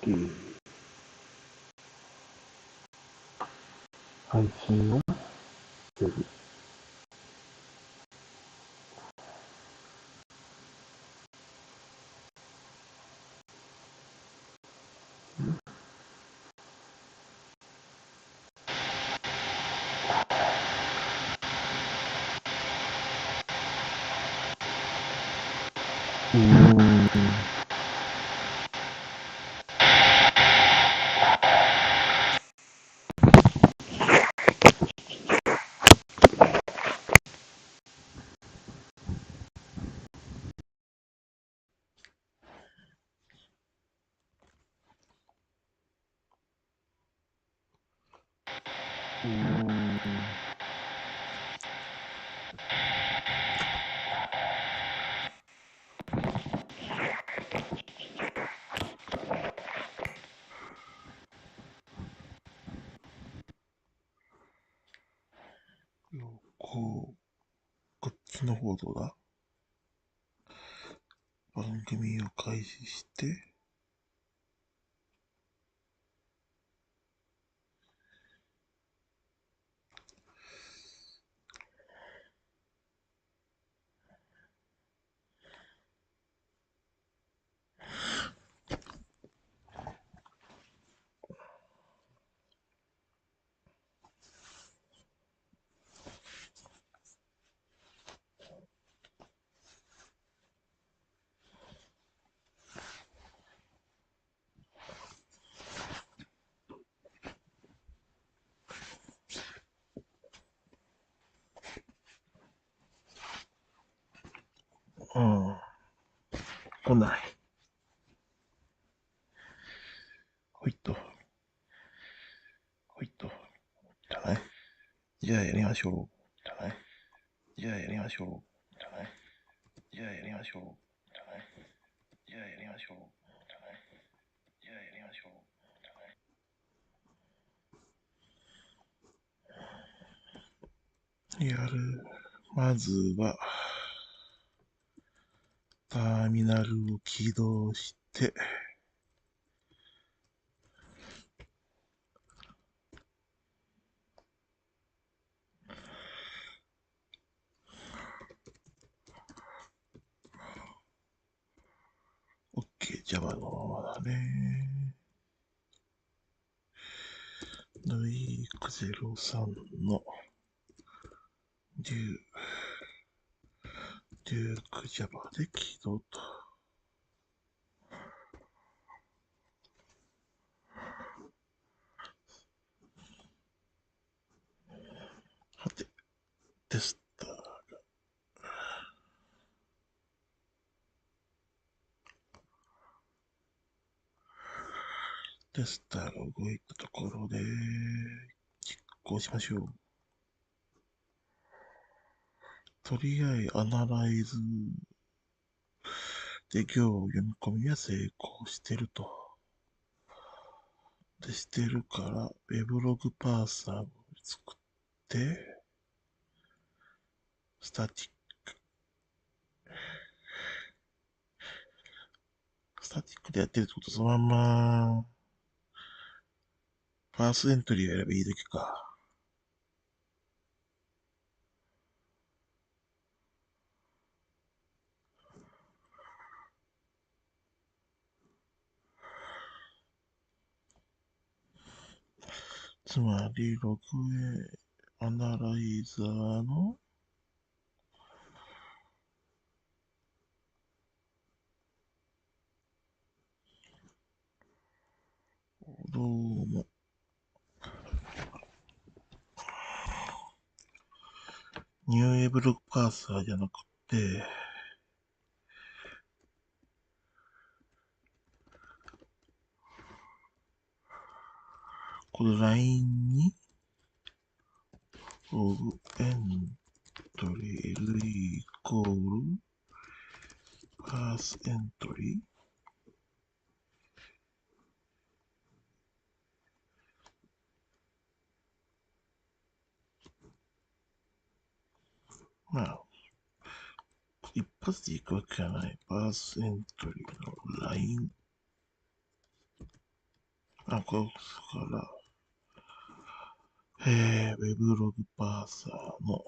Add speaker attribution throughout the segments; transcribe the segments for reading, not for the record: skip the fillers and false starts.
Speaker 1: OK。配信をする。
Speaker 2: こっちの方どうだ？番組を開始して、来ない。ほいっと。じゃない。じゃあやりましょう。じゃない。じゃあやりましょう。じゃない。じゃあやりましょう。じゃない。じゃあやりましょう。じゃない。じゃあやりましょう。じゃない。やる。まずは、ターミナルを起動して、OK、Java のままだね。ヌイク03のデューク Java で起動と。はて、テスターが、動いたところで、実行しましょう。とりあえず、アナライズで行読み込みは成功してると。で、してるから、Weblog パーサーを作って、スタティックでやってるってこと、そのまんま、パースエントリーをやればいいだけか。つまり、ログアナライザーのどうも、ニューエブログパーサーじゃなくて、これ LINE にログエントリー L イコールパースエントリーまあ、一発でいくわけじゃない。パースエントリーの LINE これから、ウェブログパーサーの、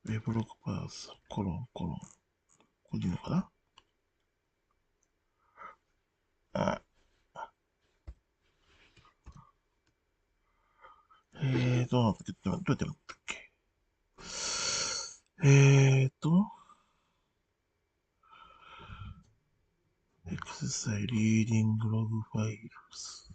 Speaker 2: ウェブログパーサー、コロン。これでいいのかな。どうやってやるんだっけ。エクササイリーディングログファイルス。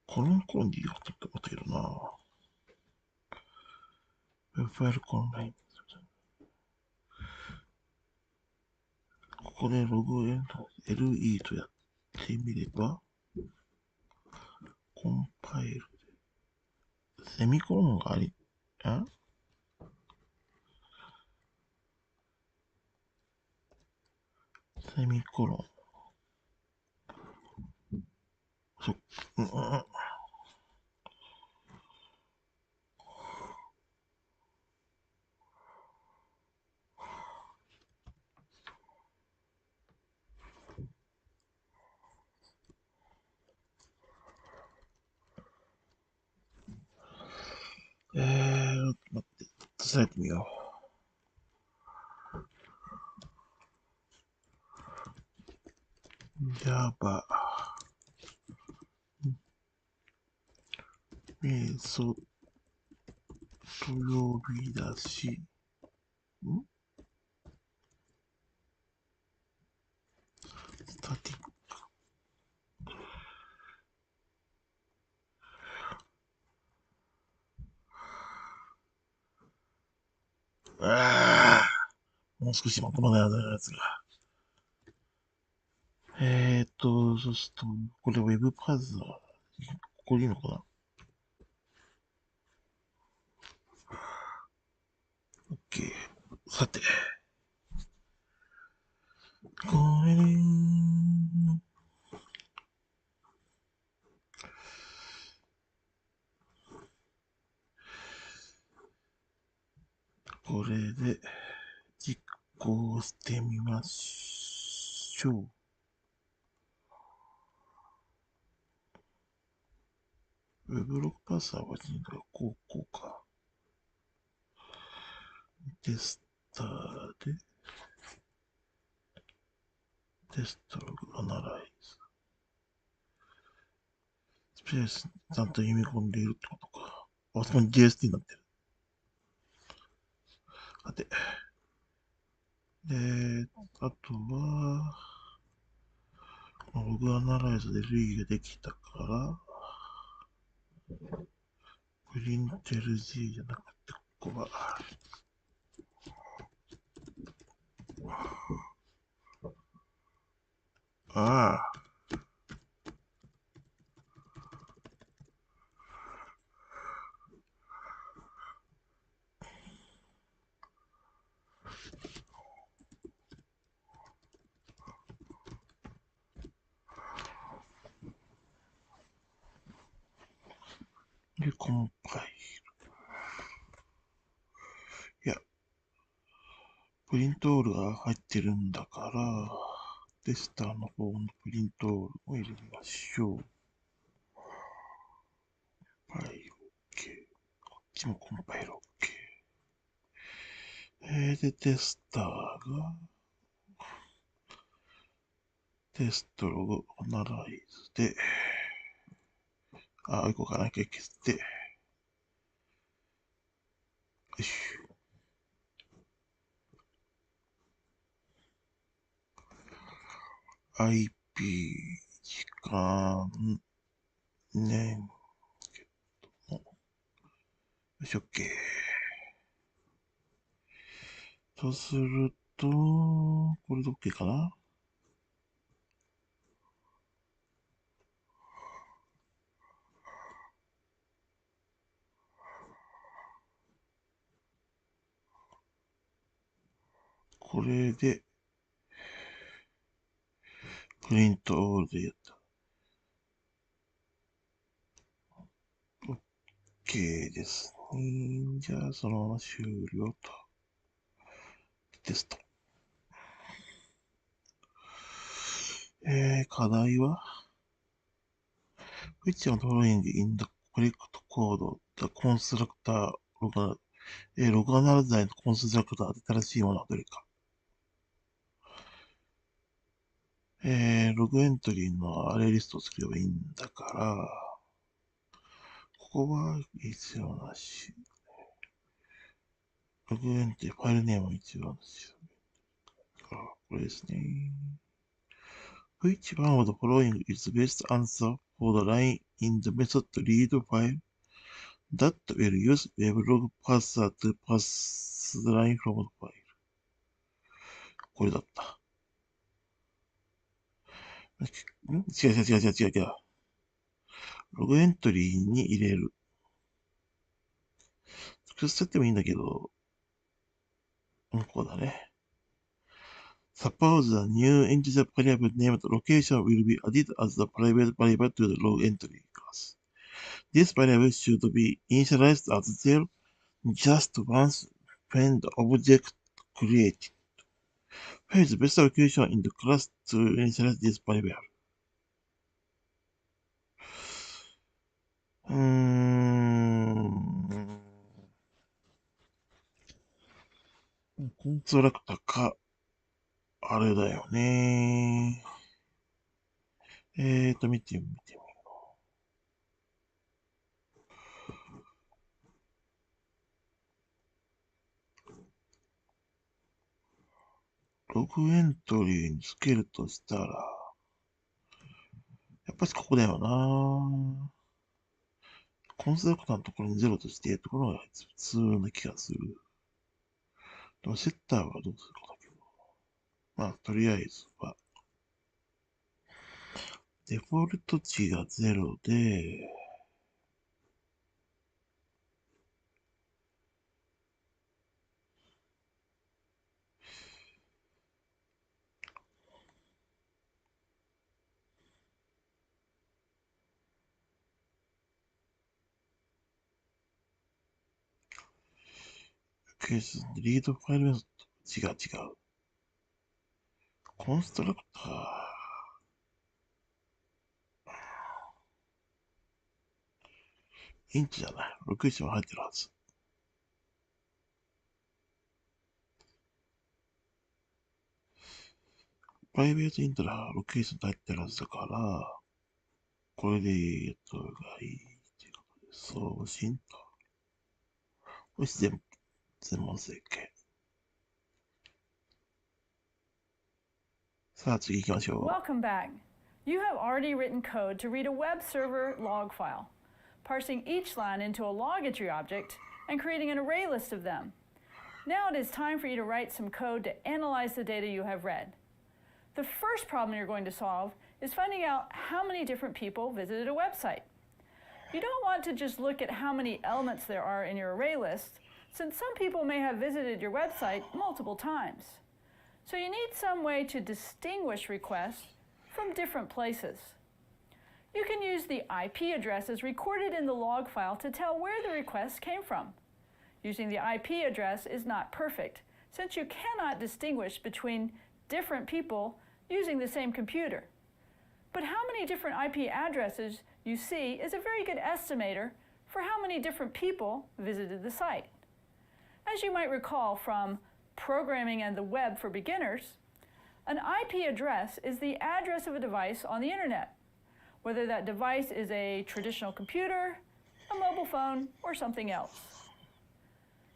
Speaker 2: コロンでいいよって思ったけどな。ウェブファイルコンライン。ここでログ LE とやってみれば、コンパイルで、セミコロンがあり、セミコロン。待って、伝えてみよう。Java、メソッド呼び出し、スタティック。もう少しまとまらないやつが。そうすると、これ Web パズー、ここでいいのかな。OK。さて。これで、これで実行してみましょう。ウェブログパーサーはこうか。テスターで、テストログアナライズ。スペースちゃんと読み込んでいるってことか。あそこに JST になってる。さて。で、あとは、ログアナライズで類ができたから、プリンテル G じゃなくて、ここは、で、コンパイル。いや、プリントオールが入ってるんだから、テスターの方のプリントオールを入れましょう。コンパイル OK。こっちもコンパイル OK。で、テスターが、テストログアナライズで、ここかな、消して、よいしょ。IP、時間、年、よし、OK。そうすると、これで OK かな。これで、プリントオールでやった。OK ですね。じゃあ、そのまま終了と。テスト。課題は Which of the following in the correct code the constructor ログがならないコンストラクターで正しいものはどれか。ログエントリーのアレイリストを作ればいいんだから、ここは必要なし。ログエントリー、ファイルネームも必要なし。これですね。Which one of the following is the best answer for the line in the method read file that will use weblog parser to pass the line from the file? これだった。違う。ログエントリーに入れる。直接やってもいいんだけど、こうだね。Suppose the new integer variable named location will be added as the private variable to the log entry class. This variable should be initialized as 0 just once when the object created. Where is the best location in the class to initialize this variable? コンストラクタか、あれだよね。見てみよう。ログエントリーにつけるとしたら、やっぱりここだよな。コンストラクターのところに0として、ところが普通な気がする。でもセッターはどうするかだけど。まあ、とりあえずは。デフォルト値が0で、ケース、リードファイルメソッド。違う。コンストラクター。インチじゃない。61も入ってるはず。プライベートイントラ61入ってるはずだから、これでやった方がいいっていうことで、送信と。これ全問正解。さあ次行きましょう。
Speaker 3: Welcome back. You have already written code to read a web server log file, parsing each line into a log entry object and creating an array list of them. Now it is time for you to write some code to analyze the data you have read. The first problem you're going to solve is finding out how many different people visited a website. You don't want to just look at how many elements there are in your array list, since some people may have visited your website multiple times. So you need some way to distinguish requests from different places. You can use the IP addresses recorded in the log file to tell where the requests came from. Using the IP address is not perfect, since you cannot distinguish between different people using the same computer. But how many different IP addresses you see is a very good estimator for how many different people visited the site. As you might recall from Programming and the Web for Beginners, an IP address is the address of a device on the internet, whether that device is a traditional computer, a mobile phone, or something else.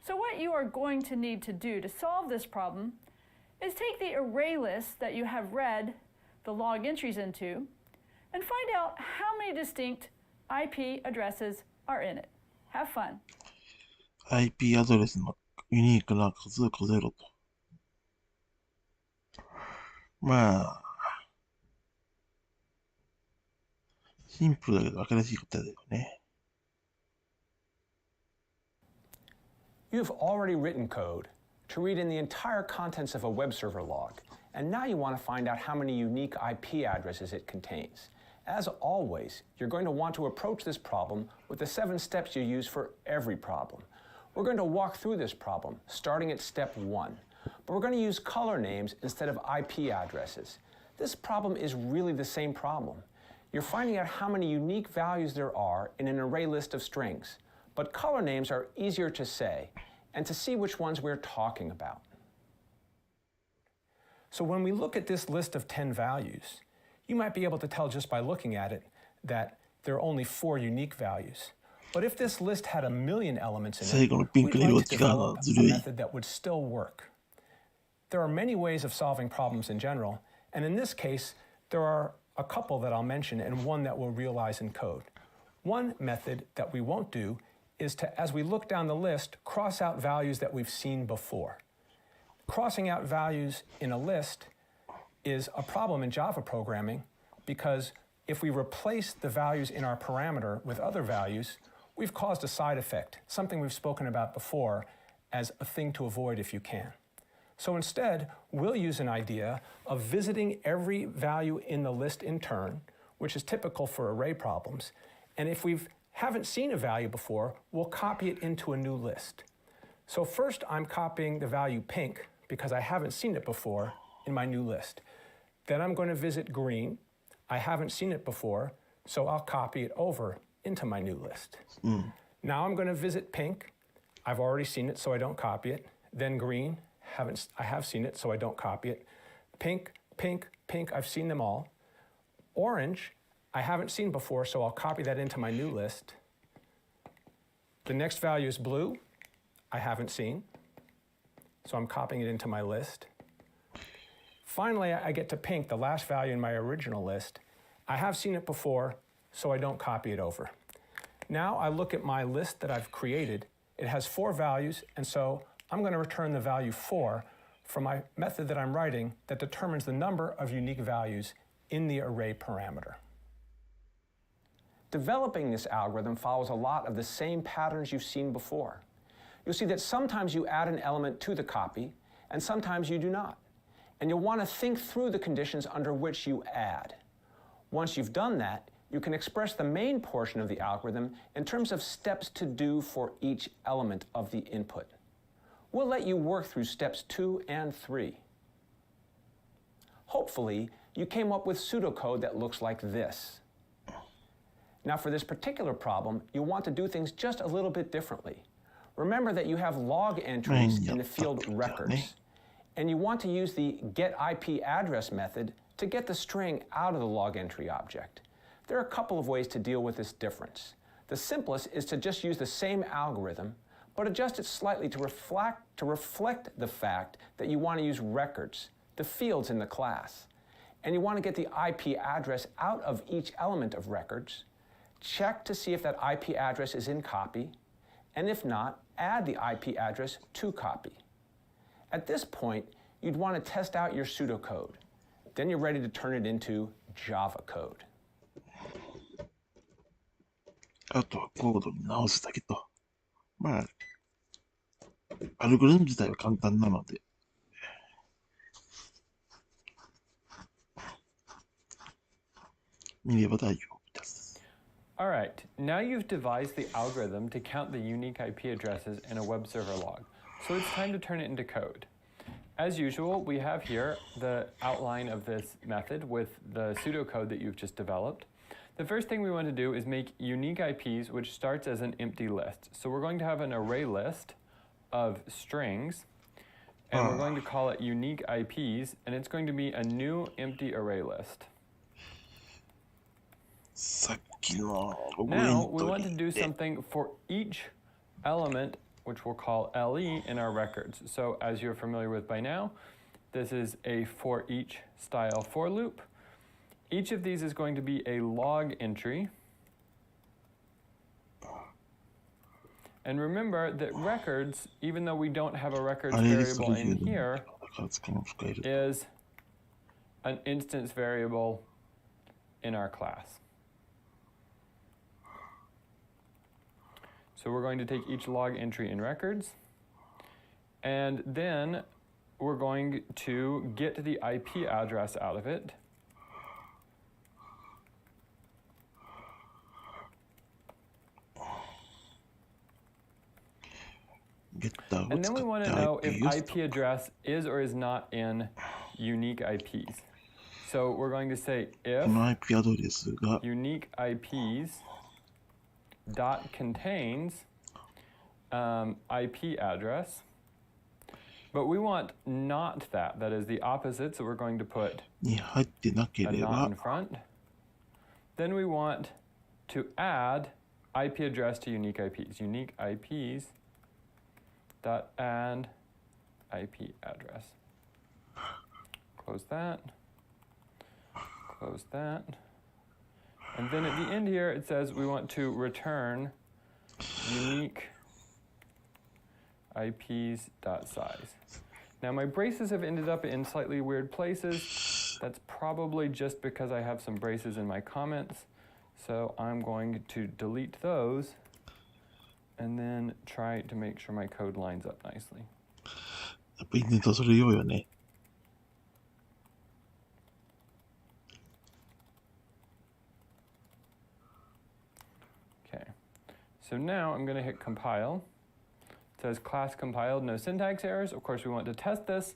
Speaker 3: So what you are going to need to do to solve this problem is take the array list that you have read the log entries into and find out how many distinct IP addresses are in it. Have fun.
Speaker 2: IP アドレスのユニークな数を数えろと。まあ、シンプルだけど分かりやすい答えだよね。
Speaker 4: You've already written code to read in the entire contents of a web server log, and now you want to find out how many unique IP addresses it contains. As always, you're going to want to approach this problem with the 7 steps you use for every problem. We're going to walk through this problem, starting at step 1, but we're going to use color names instead of IP addresses. This problem is really the same problem. You're finding out how many unique values there are in an array list of strings, but color names are easier to say and to see which ones we're talking about. So when we look at this list of 10 values, you might be able to tell just by looking at it that there are only 4 unique values. But if this list had 1 million elements in it, we'd like to develop a method that would still work. There are many ways of solving problems in general, and in this case, there are a couple that I'll mention and one that we'll realize in code. One method that we won't do is to, as we look down the list, cross out values that we've seen before. Crossing out values in a list is a problem in Java programming because if we replace the values in our parameter with other values, we've caused a side effect, something we've spoken about before as a thing to avoid if you can. So instead, we'll use an idea of visiting every value in the list in turn, which is typical for array problems. And if we haven't seen a value before, we'll copy it into a new list. So first, I'm copying the value pink because I haven't seen it before in my new list. Then I'm going to visit green. I haven't seen it before, so I'll copy it over into my new list. Now I'm going to visit pink. I've already seen it, so I don't copy it. Then green. I have seen it, so I don't copy it. Pink, pink, pink, I've seen them all. Orange, I haven't seen before, so I'll copy that into my new list. The next value is blue, I haven't seen, so I'm copying it into my list. Finally, I get to pink, the last value in my original list. I have seen it before, so I don't copy it over. Now I look at my list that I've created. It has 4 values, and so I'm going to return the value 4 from my method that I'm writing that determines the number of unique values in the array parameter. Developing this algorithm follows a lot of the same patterns you've seen before. You'll see that sometimes you add an element to the copy, and sometimes you do not. And you'll want to think through the conditions under which you add. Once you've done that, you can express the main portion of the algorithm in terms of steps to do for each element of the input. We'll let you work through steps 2 and 3. Hopefully, you came up with pseudocode that looks like this. Now for this particular problem, you'll want to do things just a little bit differently. Remember that you have log entries in the field records, and you want to use the getIPAddress method to get the string out of the log entry object. There are a couple of ways to deal with this difference. The simplest is to just use the same algorithm, but adjust it slightly to reflect the fact that you want to use records, the fields in the class. And you want to get the IP address out of each element of records, check to see if that IP address is in copy, and if not, add the IP address to copy. At this point, you'd want to test out your pseudocode. Then you're ready to turn it into Java code.
Speaker 2: あとはコードに直すだけと。まあ、アルゴリズム自体は簡単なので。見れば大丈夫です。
Speaker 5: All right, now you've devised the algorithm to count the unique IP addresses in a web server log, so it's time to turn it into code. As usual, we have here the outline of this method with the pseudocode that you've just developed. The first thing we want to do is make unique IPs, which starts as an empty list. So we're going to have an array list of strings, and we're going to call it unique IPs, and it's going to be a new empty array list. Now we want to do something for each element, which we'll call LE in our records. So as you're familiar with by now, this is a for each style for loop. Each of these is going to be a log entry. And remember that records, even though we don't have a records variable in here, is an instance variable in our class. So we're going to take each log entry in records, And then we're going to get the IP address out of it. And then we want to know if IP address is or is not in unique IPs. So we're going to say if unique IPs dot contains IP address, but we want not that. That is the opposite, so we're going to put a not in front. Then we want to add IP address to unique IPs. Unique IPs dot add IP address. Close that. Close that. And then at the end here, it says we want to return unique IPs.size. Now my braces have ended up in slightly weird places. That's probably just because I have some braces in my comments. So I'm going to delete those and then try to make sure my code lines up nicely.
Speaker 2: やっぱインターネットはそれ用よね。
Speaker 5: Okay, so now I'm going to hit compile. It says class compiled, no syntax errors. Of course, we want to test this.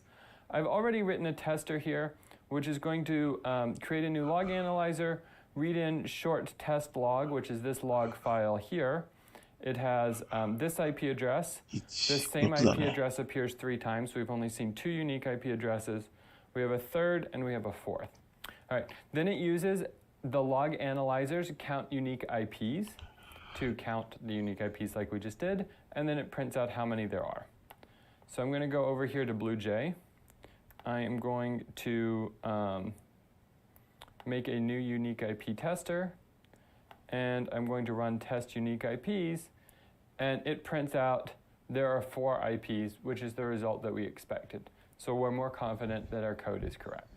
Speaker 5: I've already written a tester here, which is going to create a new log analyzer, read in short test log, which is this log file here. It has this IP address. This same IP address appears 3 times. So we've only seen 2 unique IP addresses. We have a third and we have a fourth. All right, then it uses the log analyzers to count unique IPs, to count the unique IPs like we just did, and then it prints out how many there are. So I'm going to go over here to BlueJ. I am going to make a new unique IP tester, and I'm going to run test unique IPs, and it prints out there are 4 IPs, which is the result that we expected. So we're more confident that our code is correct.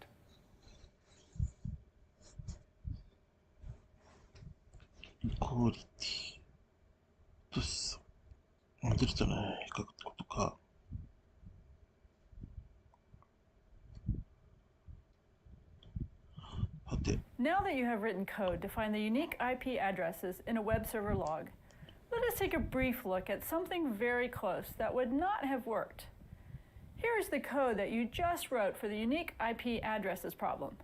Speaker 2: クオリティとさ、出るじゃない、書くことか。はて。
Speaker 3: Now that you have written code to find the unique IP addresses in a web server log, let us take a brief look at something very close that would not have worked. Here is the code that you just wrote for the unique IP addresses problem.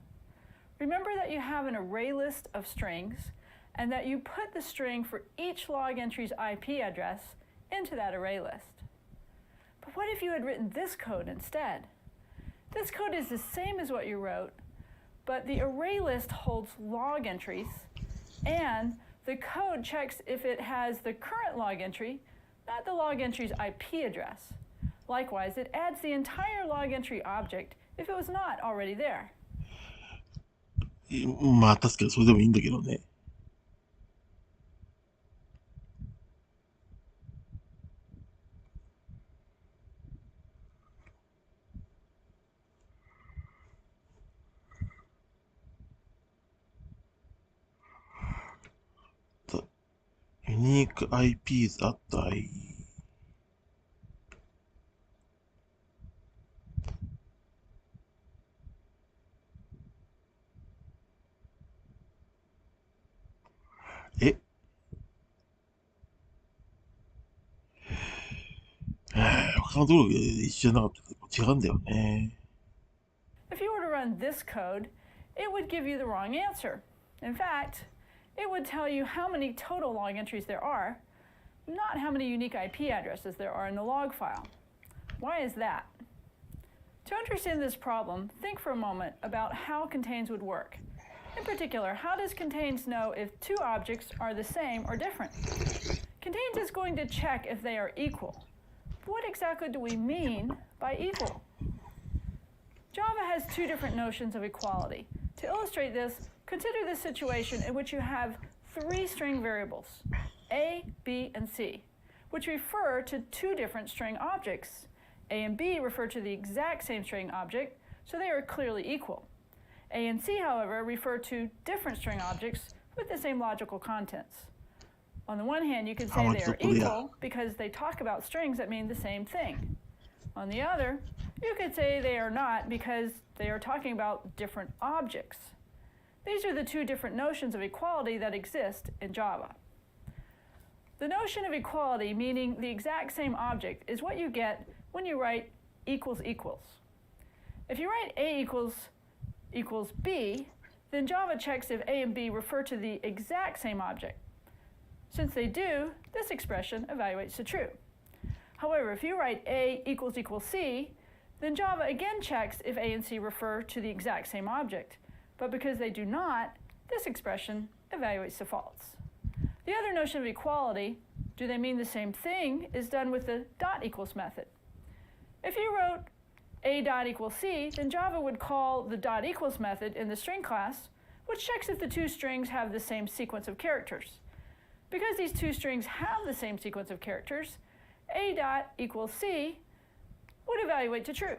Speaker 3: Remember that you have an array list of strings and that you put the string for each log entry's IP address into that array list. But what if you had written this code instead? This code is the same as what you wrote, but the array list holds log entries, and the code checks if it has the current log entry, not the log entry's IP address. Likewise, it adds the entire log entry object if it was not already there.
Speaker 2: まあ確かにそれでもいいんだけどね。Unique IPs at I. 他のところ一緒じゃなかった違うんだよね。
Speaker 3: If you were to run this code, it would give you the wrong answer. In fact, it would tell you how many total log entries there are, not how many unique IP addresses there are in the log file. Why is that? To understand this problem, think for a moment about how contains would work. In particular, how does contains know if 2 objects are the same or different? Contains is going to check if they are equal. What exactly do we mean by equal? Java has 2 different notions of equality. To illustrate this, consider the situation in which you have 3 string variables, A, B, and C, which refer to 2 different string objects. A and B refer to the exact same string object, so they are clearly equal. A and C, however, refer to different string objects with the same logical contents. On the one hand, you could say they are equal because they talk about strings that mean the same thing. On the other, you could say they are not because they are talking about different objects. These are the two different notions of equality that exist in Java. The notion of equality, meaning the exact same object, is what you get when you write equals equals. If you write A equals B, then Java checks if A and B refer to the exact same object. Since they do, this expression evaluates to true. However, if you write A equals C, then Java again checks if A and C refer to the exact same object. But because they do not, this expression evaluates to false. The other notion of equality, do they mean the same thing, is done with the dot equals method. If you wrote A dot equals C, then Java would call the dot equals method in the string class, which checks if the two strings have the same sequence of characters. Because these two strings have the same sequence of characters, A dot equals C would evaluate to true.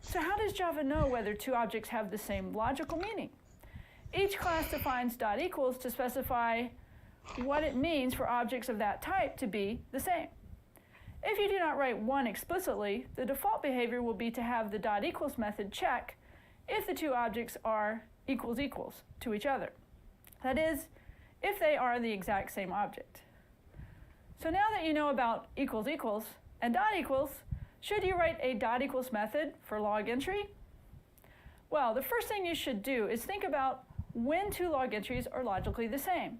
Speaker 3: So how does Java know whether two objects have the same logical meaning? Each class defines dot equals to specify what it means for objects of that type to be the same. If you do not write one explicitly, the default behavior will be to have the dot equals method check if the two objects are equals equals to each other. That is, if they are the exact same object. So now that you know about equals equals and dot equals, should you write a dot equals method for log entry? Well, the first thing you should do is think about when two log entries are logically the same.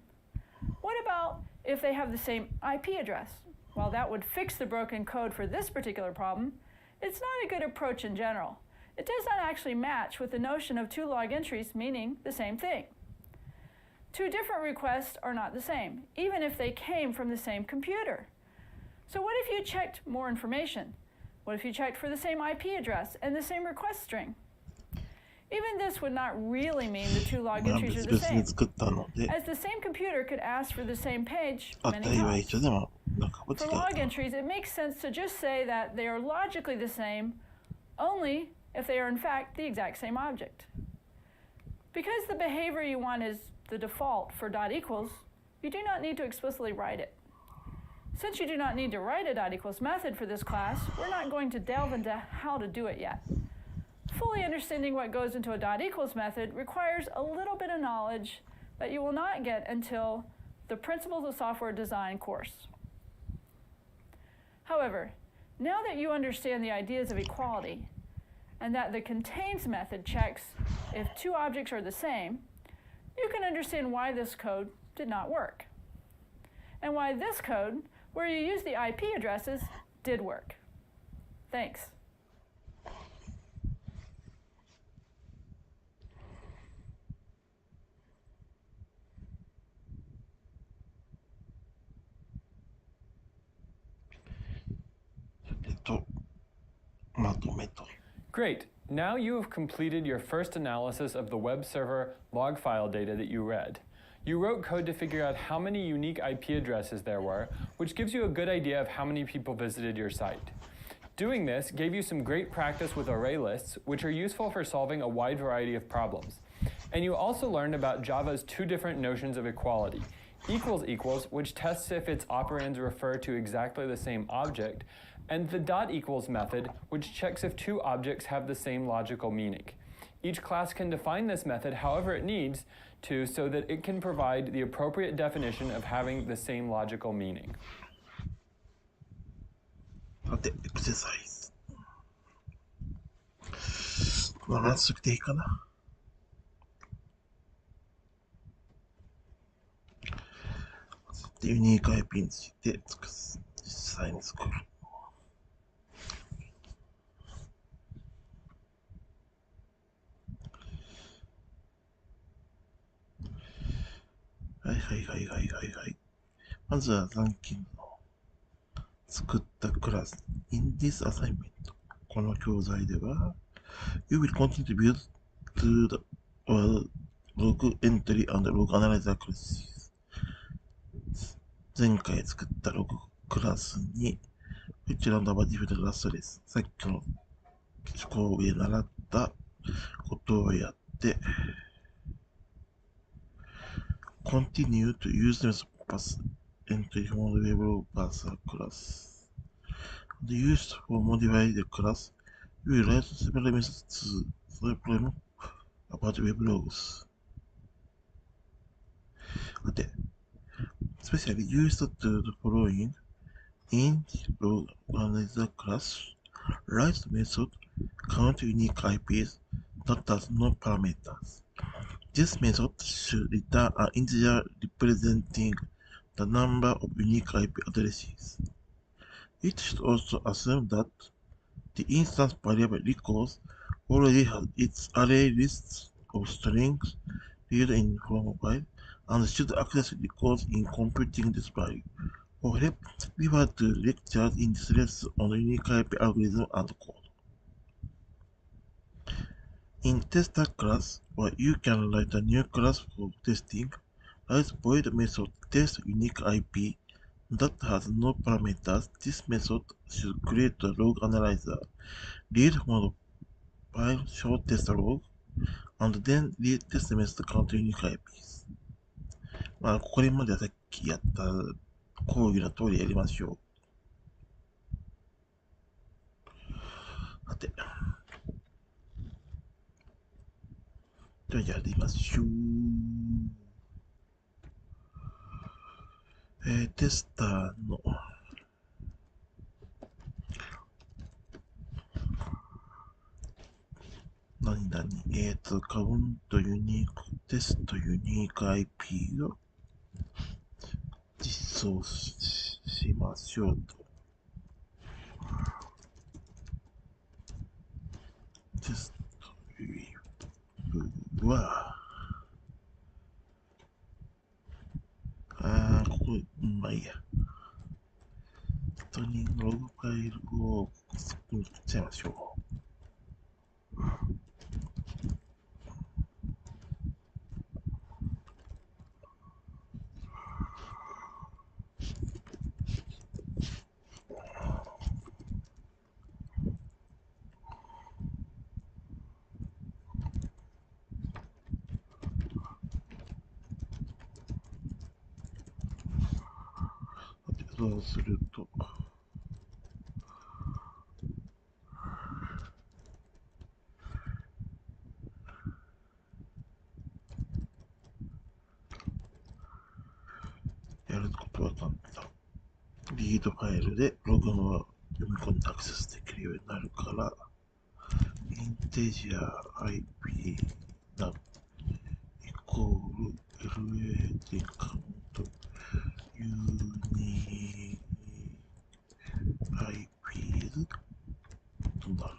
Speaker 3: What about if they have the same IP address? While that would fix the broken code for this particular problem, it's not a good approach in general. It does not actually match with the notion of two log entries meaning the same thing. Two different requests are not the same, even if they came from the same computer. So what if you checked more information? What if you checked for the same IP address and the same request string? Even this would not really mean the two log entries are the same, as the same computer could ask for the same page many times. For log entries, it makes sense to just say that they are logically the same only if they are in fact the exact same object. Because the behavior you want is the default for dot equals, you do not need to explicitly write it. Since you do not need to write a dot equals method for this class, we're not going to delve into how to do it yet. Fully understanding what goes into a dot equals method requires a little bit of knowledge that you will not get until the Principles of Software Design course. However, now that you understand the ideas of equality and that the contains method checks if two objects are the same, you can understand why this code did not work, and why this code, where you use the IP addresses, did work. Thanks.
Speaker 5: Great. Now you have completed your first analysis of the web server log file data that you read. You wrote code to figure out how many unique IP addresses there were, which gives you a good idea of how many people visited your site. Doing this gave you some great practice with array lists, which are useful for solving a wide variety of problems. And you also learned about Java's two different notions of equality. Equals equals, which tests if its operands refer to exactly the same object, and the dot equals method, which checks if two objects have the same logical meaning. Each class can define this method however it needs to so that it can provide the appropriate definition of having the same logical meaning.
Speaker 2: さて、エクササイズ。7つでいいかな。ユニーク IP について実際に作る。はい。まずは残金の作ったクラス in this assignment この教材では You will continue to build to the log entry and log analyzer classes 前回作ったログクラスに which round about different class です。さっきの講義で習ったことをやってContinue to use them as pass entry from the web parser class. used for modifying the class, we will write several methods to solve the problem about web logs. さて、especially used to the following in log organizer class, write the method count unique IPs that has no parameters. This method should return an integer representing the number of unique IP addresses. It should also assume that the instance variable records already has its array lists of strings read in from a file and should access records in computing this value. For help, refer to lectures in this lesson on unique IP algorithm and code. In tester class, where you can write a new class for testing, write void method test unique IP that has no parameters. This method should create a log analyzer, read from the file show test log, and then read test method count unique IPs. これまではさっきやった講義の通りやりましょう。さて。じゃあやりましょう。テスターのカウントユニークテストユニーク IP を実装しましょうと。テストユニークはここ、まあいいや。ストリングログファイルをそこに切っちゃいましょう。そうすると、やることは簡単。リードファイルでログを読み込んでアクセスできるようになるから、インテジャー IP なイコール LA でカウントユニIPs となる。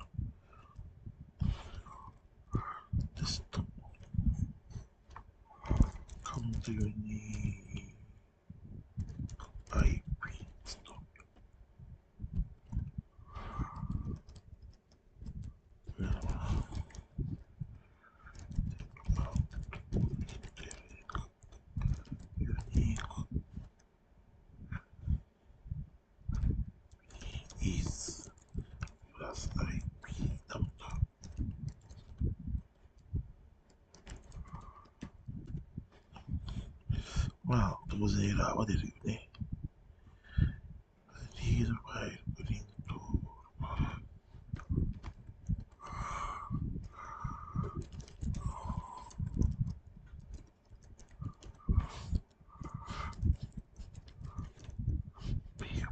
Speaker 2: テストカウントユニIPs とis plus IP なのだ。当然エラーは出るよね。リードファイルプリント。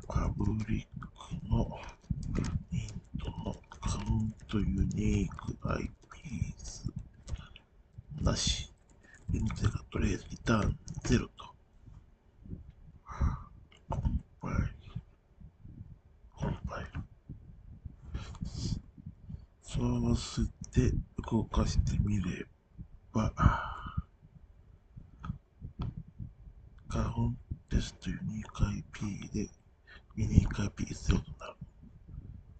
Speaker 2: パブリックのイントのカウントユニーク IPs なし。インテがとりあえずリターン0と。コンパイル。そうして動かしてみれば、カウントテストユニーク IP でユニーク IP0 となる。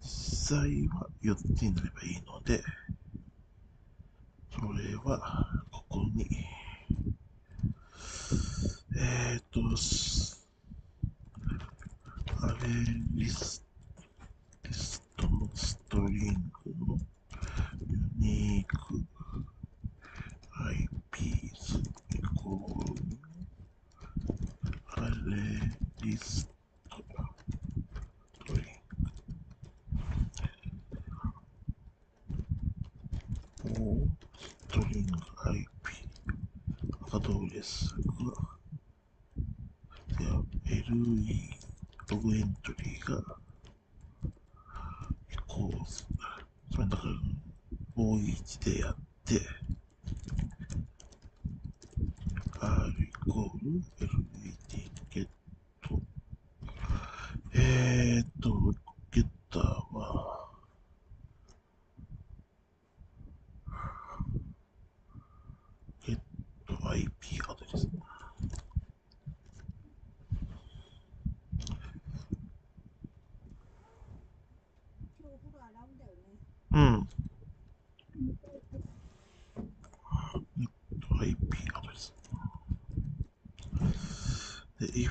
Speaker 2: 実際は4つになればいいので、それはここに、アレリストのストリングのユニーク IPs イコールアレリストストリングですが、では LE ログエントリーがイコール、それだから51でやって、R イコール LET ゲット。ゲッターは、ゲット IP アドレス。うん。IP アドレス。で、if、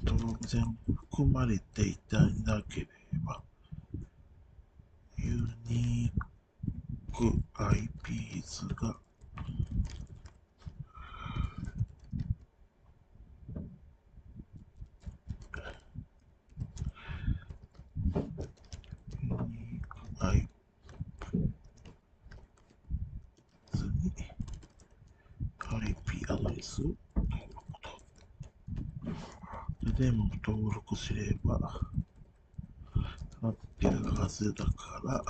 Speaker 2: 当然含まれていたいなければ、ユニーク IPs がユニーク IPs に IP アドレスを登録と。で、も登録すれば、なってるはずだから、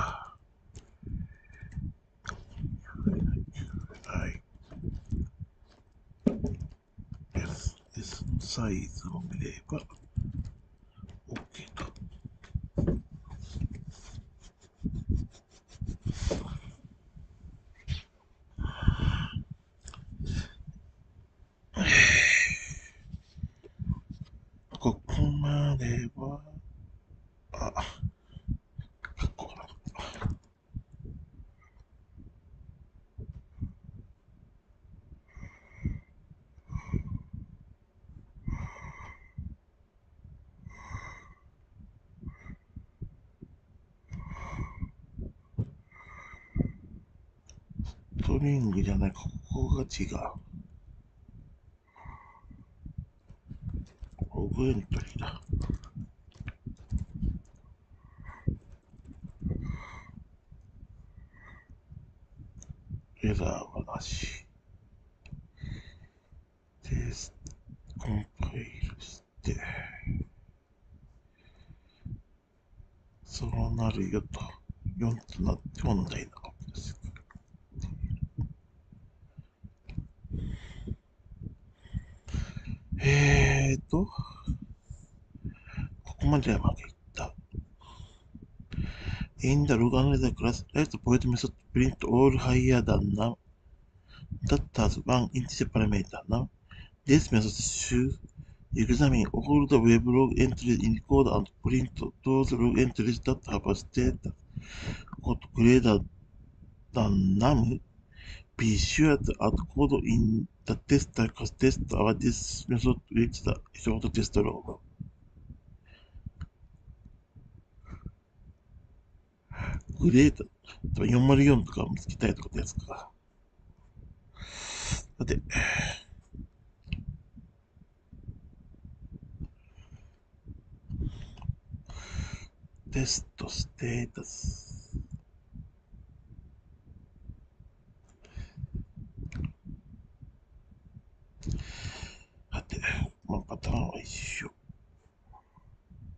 Speaker 2: はい。S のサイズを見れば、OK と。ここまでは、ここかな。ストリングじゃない、ここが違う。ログエントリーだ。エラーはなし。で、コンパイルして、そうなるよと。4となって問題なわけです。ここまではうまくいった。In the log analyzer class, write the point method to print all higher than none that has one integer parameter. Now, this method should examine all the web log entries in code and print those log entries that have a status code greater than none. Be sure to add code in the tester class test or this method with the short test log. グレート、404とか見つけたいとかってやつか。さて、テストステータス。さて、まあ、パターンは一緒。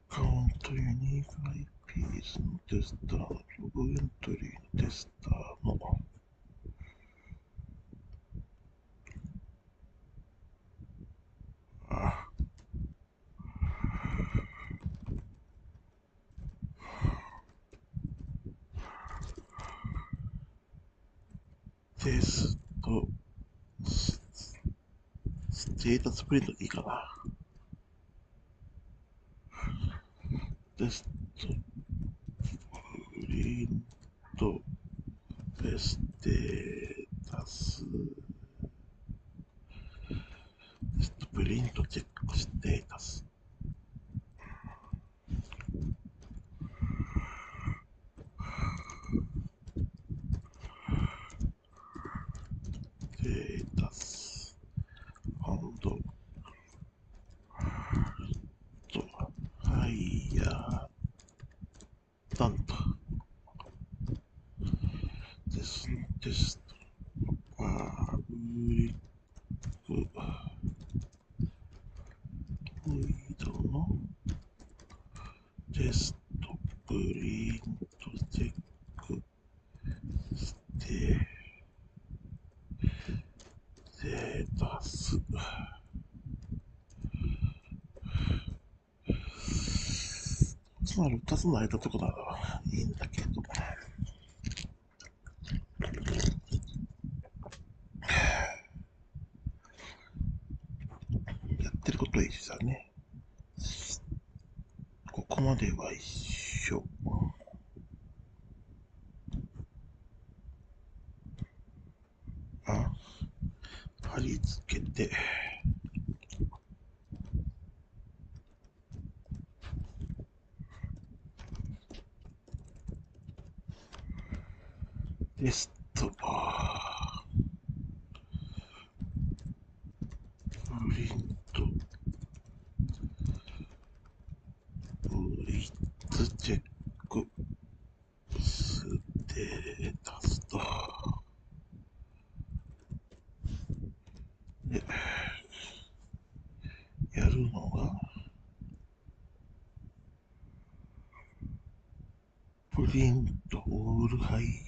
Speaker 2: カウントユニーク IPs のテスター、ログエントリーのテスターのテストステータスプリントでいいかな。テストプリントステータステストプリントチェックステータス。ステータスハイヤーダンとテストつの間とかならいいんだけど。やってることは一緒だね。ここまでは一緒。貼り付けて、テスト、プリント、ウィッツチェック、ステータスと。で、やるのが、プリントオールハイヤー。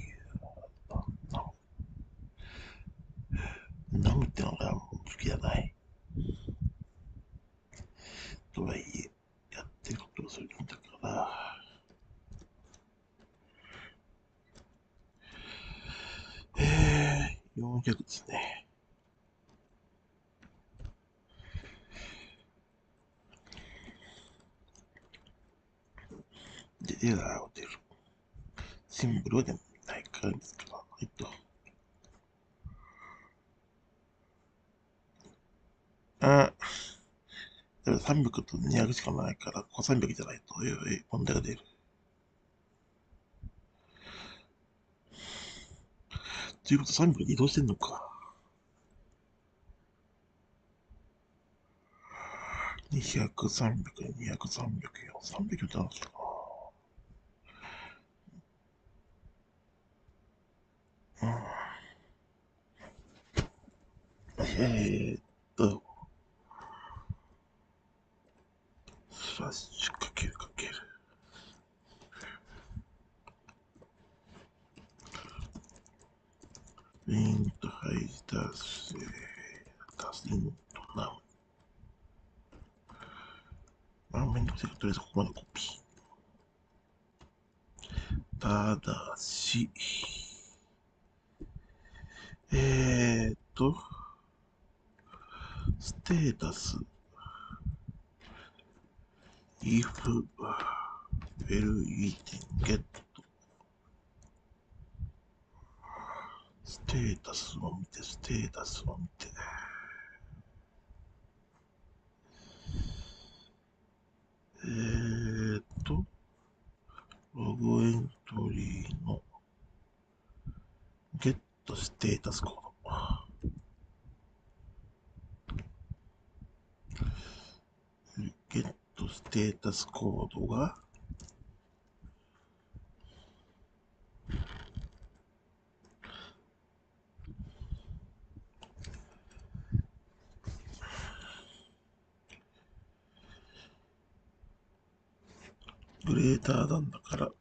Speaker 2: ナムってのが好きじゃない。とはいえ、やってることはそれなんだから。400ですね。で、エラーを出る。シンボルはでもないから見つけないと。だから300と200しかないから、ここ300じゃないと問題が出る。ということ300に移動してんのか。200、300、200、300、300ってなんですか。スラッシュかける。イントハイダス、イントナウ。めんどくさいからとりあえずここまでコピー。ただし、ステータス、if, get ステータスを見て、ログエントリーの get ステータスコード。get ステータスコードがグレーターなんだから、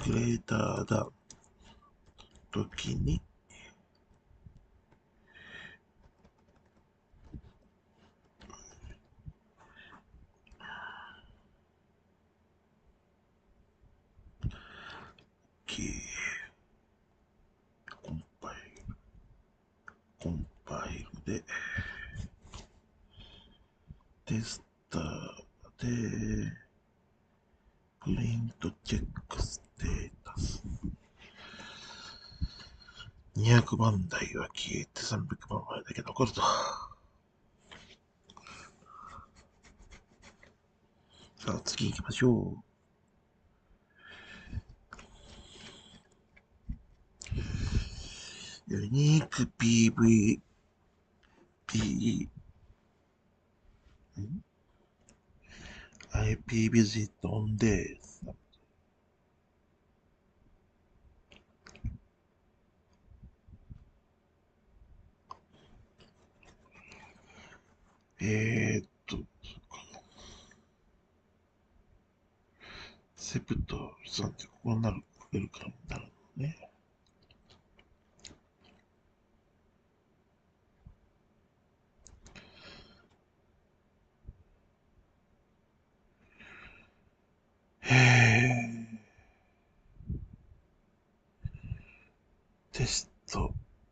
Speaker 2: グレーターだ時に、コンパイルで、テスターで、プリントチェックステータス。200番台は消えて300番台だけ残ると。さあ、次行きましょう。ユニーク IP visit on days。セプトさんってここになる、ウェルカムになるのね。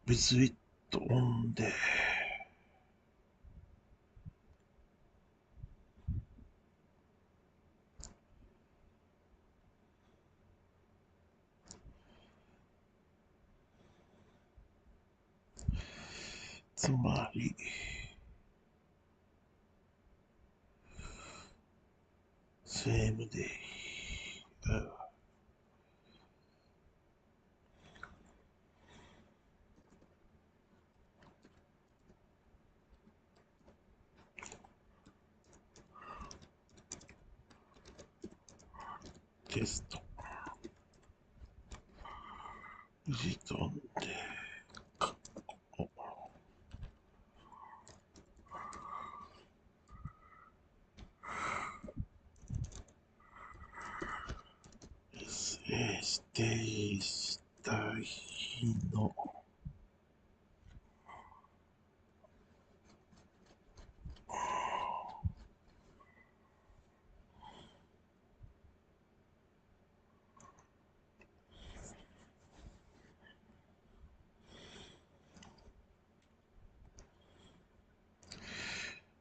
Speaker 2: with it on で、つまり、same day。テスト。with it on で、指定した日の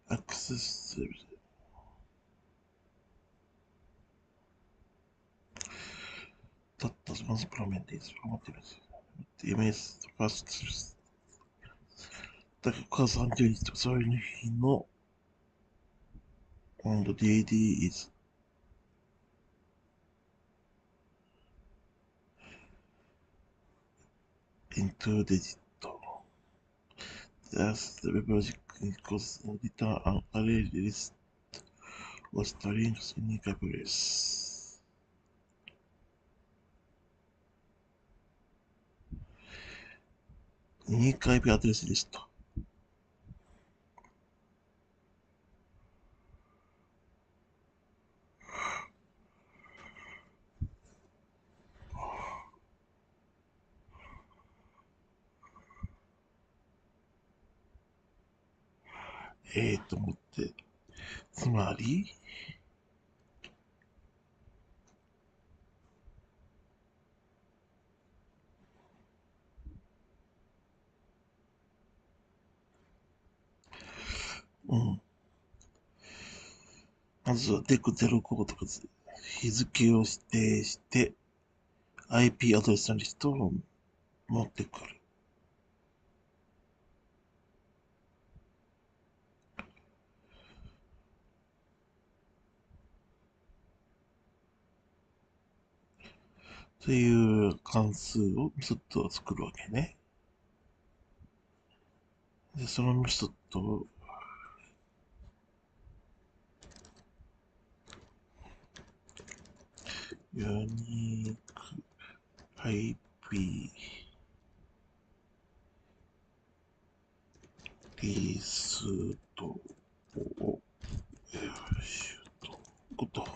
Speaker 2: アクセスする。たったまずプロメンティスを持っています。MS とかする。だから、30日とかそういう日のand DD is into digit. Thus, the web logic equals return an array list of strings in a place. 2回目アドレスリスト。と思って、つまり、まずはデク05とか日付を指定して IP アドレスのリストを持ってくる。という関数をメソッドを作るわけね。で、そのメソッドをユニーク IP リストをこと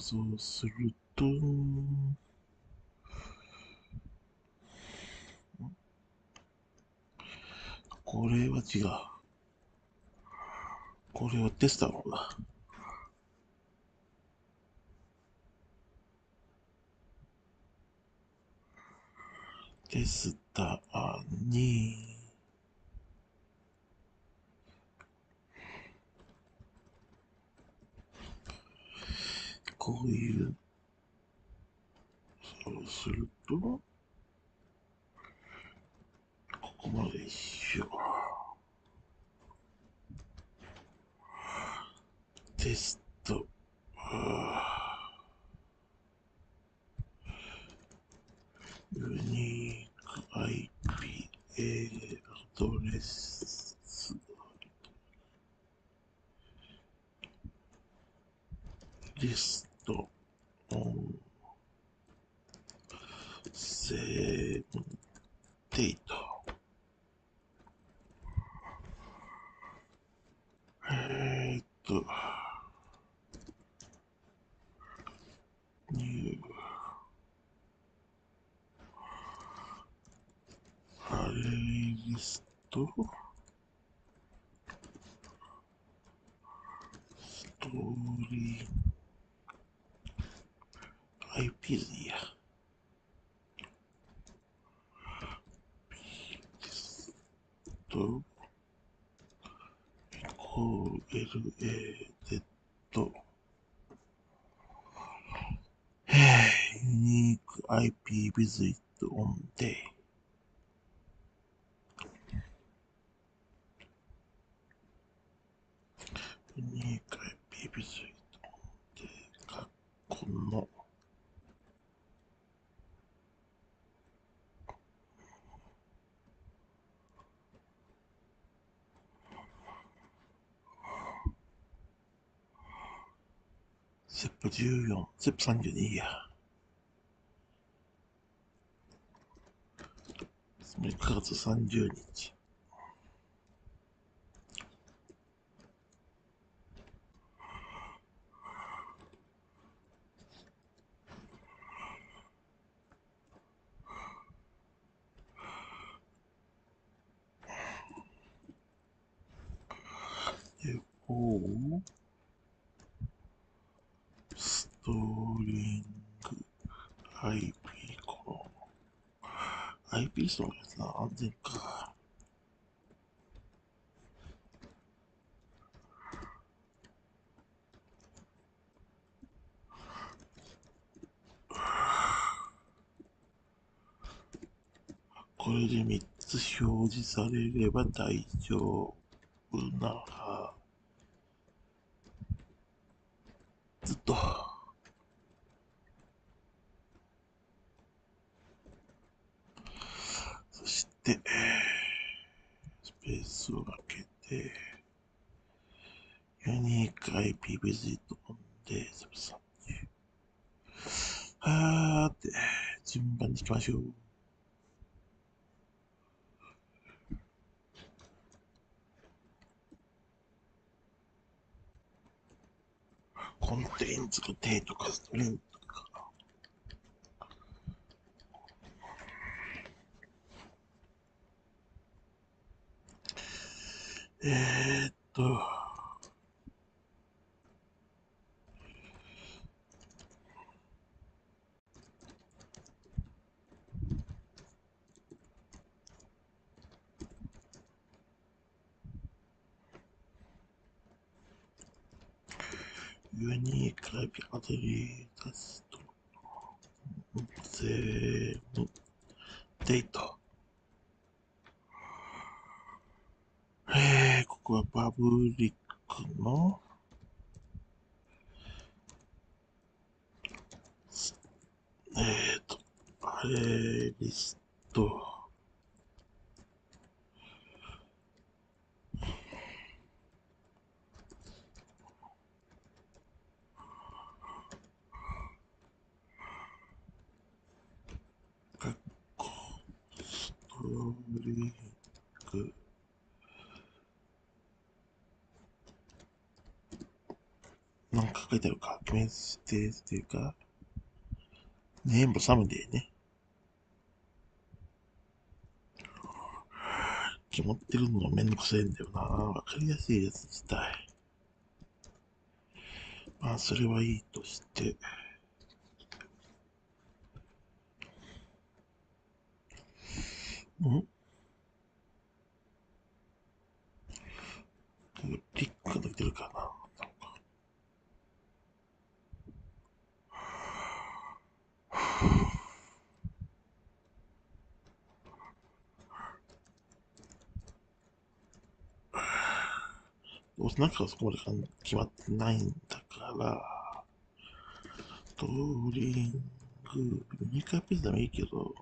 Speaker 2: そうすると、これは違う。これはテストだろうな。テスターに、こういう、そうすると、ここまで一緒。テスト、ユニーク IP アドレスリストセーブデート。ニューアレイリストストーリー IP でいいや。と、イコール LAZ、ユニーク IP ビズイットオンデイ。ユニーク IP ビズイットオンデイ、括弧のセップ14、セップ32や。9月30日。で、ストーリング IP この IP そうのやつな、安全か。これで3つ表示されれば大丈夫なはずと。そして、スペースを空けて、ユニーク IP ビジットオンデーサブサンジ。はーって、順番に行きましょう。コンテンツがデートかストリームとか。ユニーク IP アドレスとゼームデート。ここはパブリックのアレリスト。ストリング。なんか書いてあるか。メッセージというか、ネームサムデーね。決まってるのがめんどくさいんだよな。わかりやすいやつ自体。まあ、それはいいとして。リックが出てるかな。どうせなんかそこまで決まってないんだから、トーリング、ユニークアピールでもいいけど、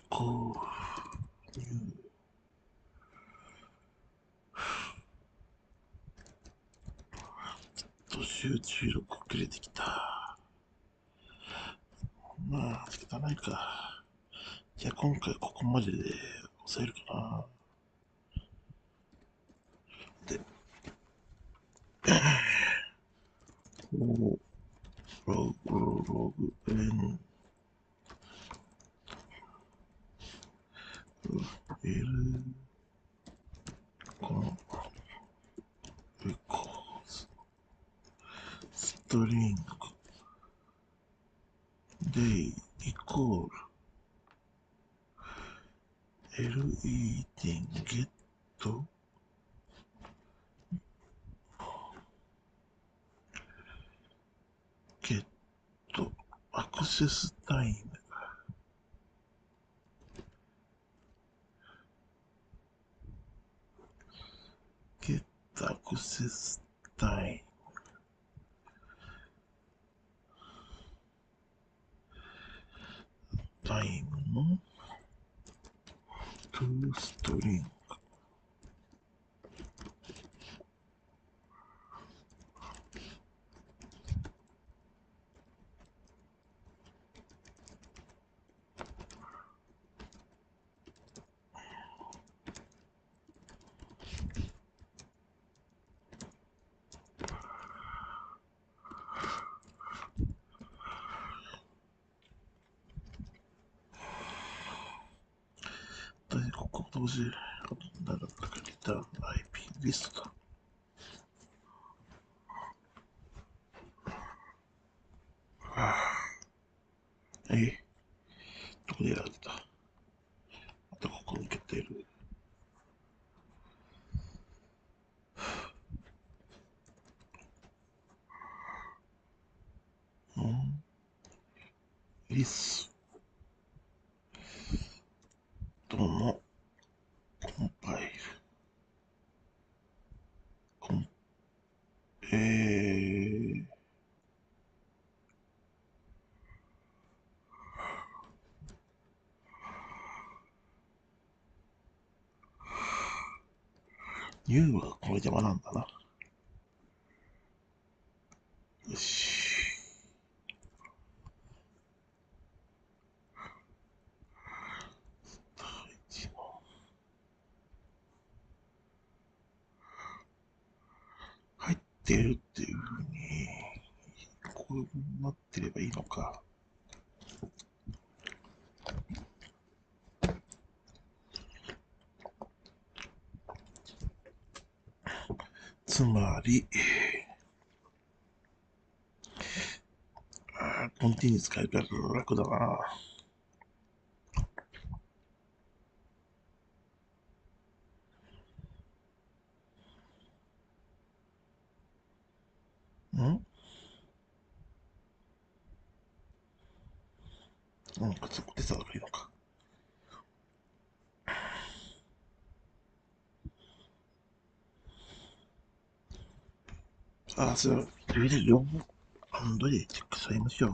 Speaker 2: こういう集中力切れてきた。まあ、仕方ないか。じゃあ今回ここまでで抑えるかな。で、ログ N L このレコーズストリングデイイコール LED ゲットアクセスタイムゲットアクセスタイムのトゥーストリングここ同時ならかけた IP リストだ。どこでやられた。またここ受けてる。リストのコンパイル。U はこれ邪魔なんだな。よし。入ってるっていうふうに、こうなってればいいのか。つまり、コンティニュー使えるから楽だな。そこでさ、いいのか。それは、両方、どれでチェックされましょう。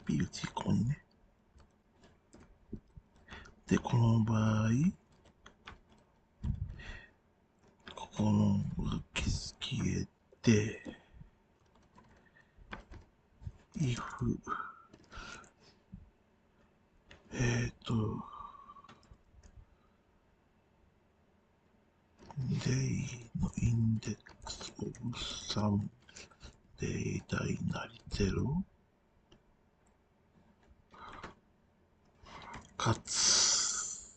Speaker 2: P 内ここにね。で、この場合、ここの消えて、if、day のインデックスオブサムデータになり0かつ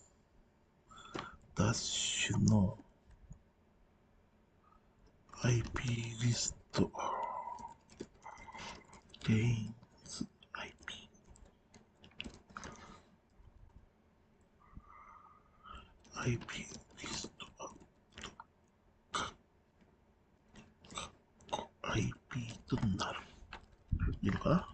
Speaker 2: ダッシュの IP リストレインズ IP リストIP となる。いいのかな。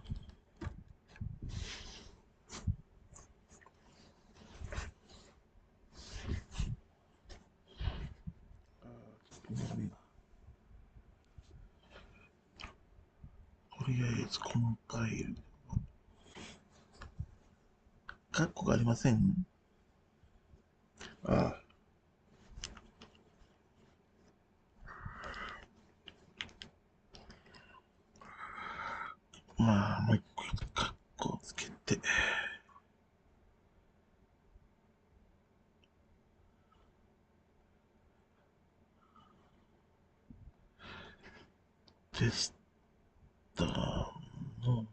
Speaker 2: こりあえずこのタイル。カッコがありません。ああ。まあ、もう一個カッコをつけて。テスターの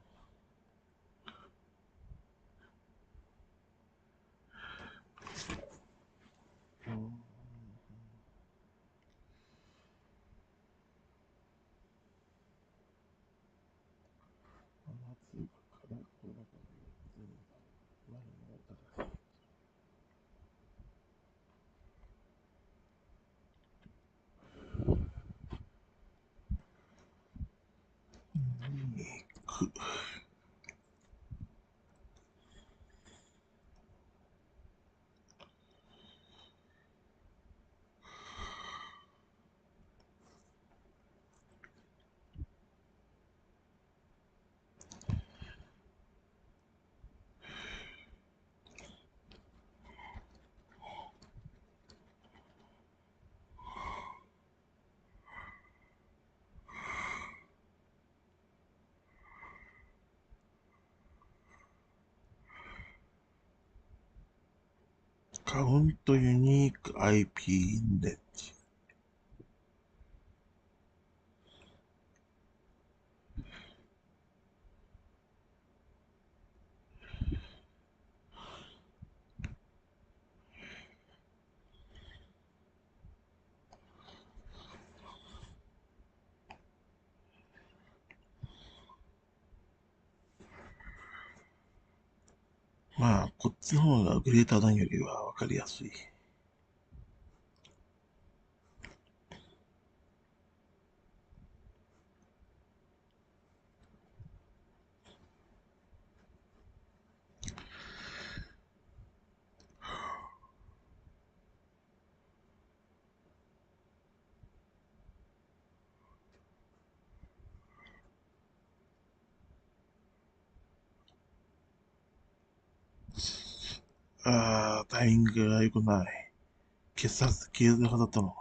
Speaker 2: カウントユニーク IP インデント。まあ、こっちの方がグレーターダンよりはわかりやすい。ああ、タイミングが良くない。消すはずだったの。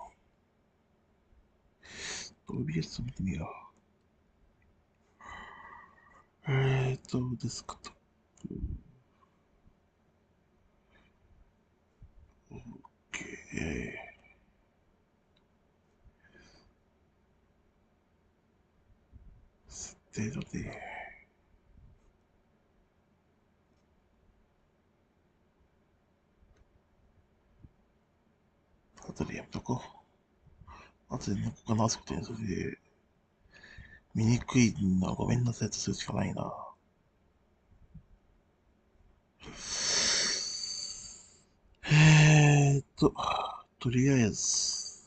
Speaker 2: OBS 見てみよう。デスクトップ。OK。設定だね。後でやめとこう。後で何個か直すことにそれで、見にくいのはごめんなさいとするしかないな。とりあえず、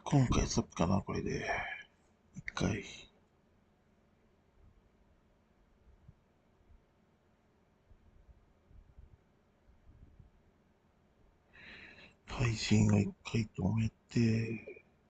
Speaker 2: 今回ストップかな、これで。一回。配信を一回止めて、